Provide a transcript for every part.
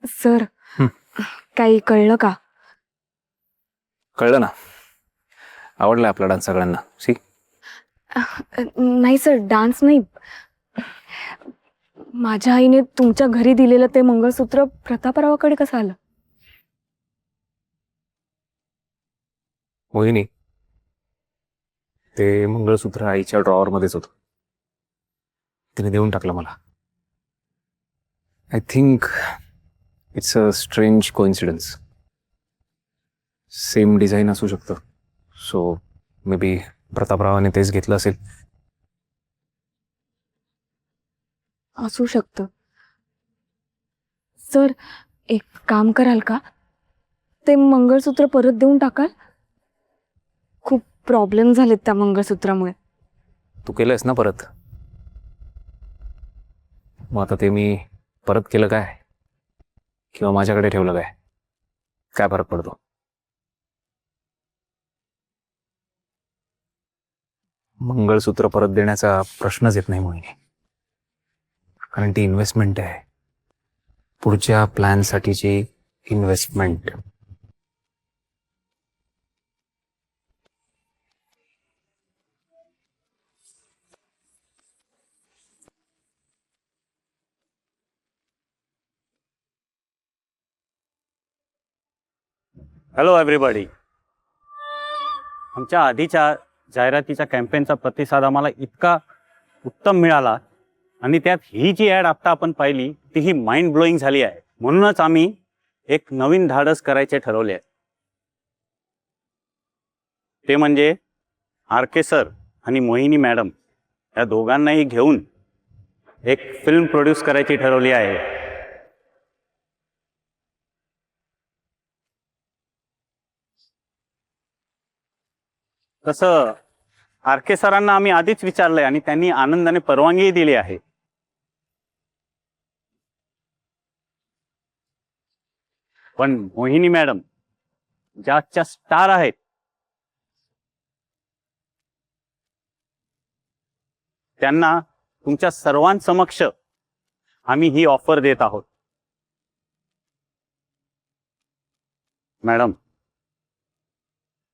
Sir, हं. काही कळलं का? कळलं ना. आवडला आपला डान्स सगळ्यांना. सी नाही सर, डान्स नाही. माझ्या आईने तुमच्या घरी दिलेलं ते मंगळसूत्र प्रतापरावाकडे कसं आलं? मोहिनी, ते मंगळसूत्र आईच्या ड्रॉवर मध्येच होतं. तिने देऊन टाकलं मला. I think it's a strange coincidence. Same design असू शकतं. सो मे बी प्रतापरावाने तेच घेतलं असेल. असू शकतं. सर, एक काम कराल का? ते मंगळसूत्र परत देऊन टाकाल? खूप प्रॉब्लेम झालेत त्या मंगळसूत्रामुळे. तू केलंयस ना परत. मग आता ते मी परत केलं काय किंवा माझ्याकडे ठेवलं काय, काय फरक पडतो? मंगळसूत्र परत देण्याचा प्रश्नच येत नाही मोहिनी. कारण ती इन्व्हेस्टमेंट आहे, पुढच्या प्लॅनसाठीची इन्व्हेस्टमेंट. Hello everybody. आमच्या आधीच्या जाहिरातीच्या कॅम्पेनचा प्रतिसाद आम्हाला इतका उत्तम मिळाला आणि त्यात ही जी ॲड आत्ता आपण पाहिली ती ही माइंड ब्लोईंग झाली आहे. म्हणूनच आम्ही एक नवीन धाडस करायचे ठरवले आहे. ते म्हणजे आर.के. सर आणि मोहिनी मॅडम या दोघांनाही घेऊन एक फिल्म प्रोड्यूस करायची ठरवली आहे. तसं आर.के. सरांना आम्ही आधीच विचारलंय आणि त्यांनी आनंदाने परवानगी दिली आहे. पण मोहिनी मॅडम ज्याच्या स्टार आहेत त्यांना तुमच्या सर्वांसमक्ष आम्ही ही ऑफर देत आहोत. मॅडम,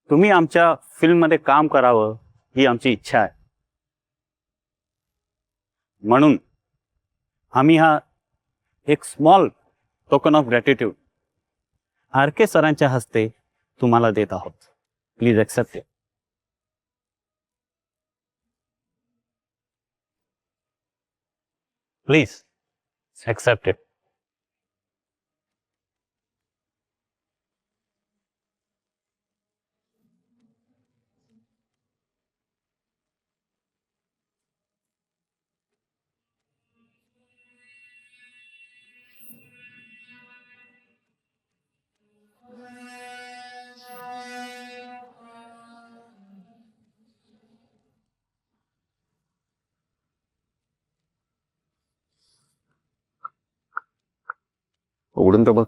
तुम्ही आमच्या फिल्ममध्ये काम करावं ही आमची इच्छा आहे. म्हणून आम्ही हा एक small token of gratitude R K. सरांच्या हस्ते तुम्हाला देत आहोत. Please accept it. Please accept it. उघडून तर बघ.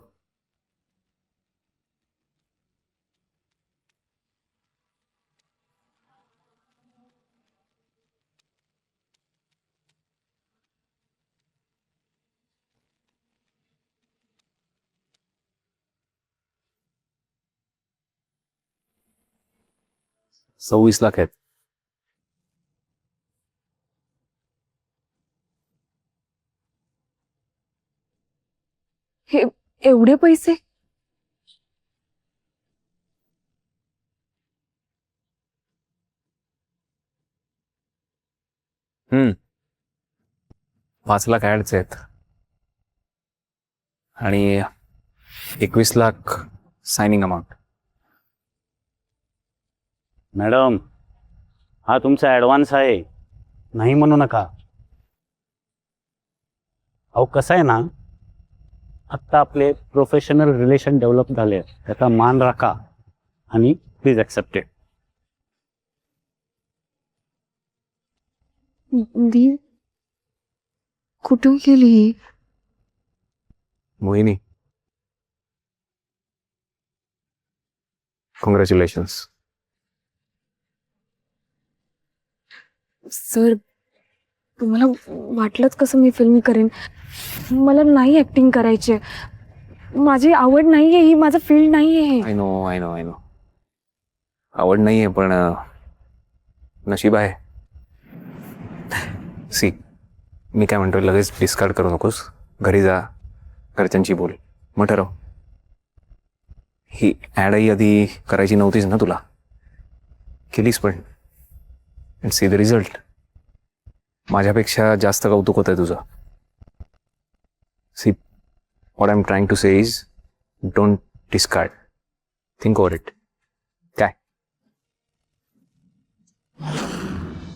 $26 आहेत. हे एवढे पैसे? हम्म 5 लाख ॲड्स आहेत आणि 21 लाख सायनिंग अमाऊंट. मॅडम, हा तुमचा ॲडव्हान्स आहे, नाही म्हणू नका. अहो कसं आहे ना, आत्ता आपले प्रोफेशनल रिलेशन डेव्हलप झाले, त्याचा मान राखा आणि प्लीज ॲक्सेप्ट इट. दी कुठून केली? मोहिनी, कॉंग्रॅच्युलेशन्स. सर, तुम्हाला वाटलंच कसं मी फिल्म करेन? मला नाही ॲक्टिंग करायची. माझी आवड नाहीये ही, माझं फील्ड नाहीये. I know I know I know. आवड नाही आहे पण नशीब आहे. सी, मी काय म्हणतोय, लगेच डिस्कार्ड करू नकोस. घरी जा, घरच्यांची बोल, मग ठरव. ही ॲडही आधी करायची नव्हतीच ना तुला, केलीस पण. And see the result. माझ्यापेक्षा जास्त कौतुक होतं तुझं. See, what I am trying to say is don't discard. Think over it.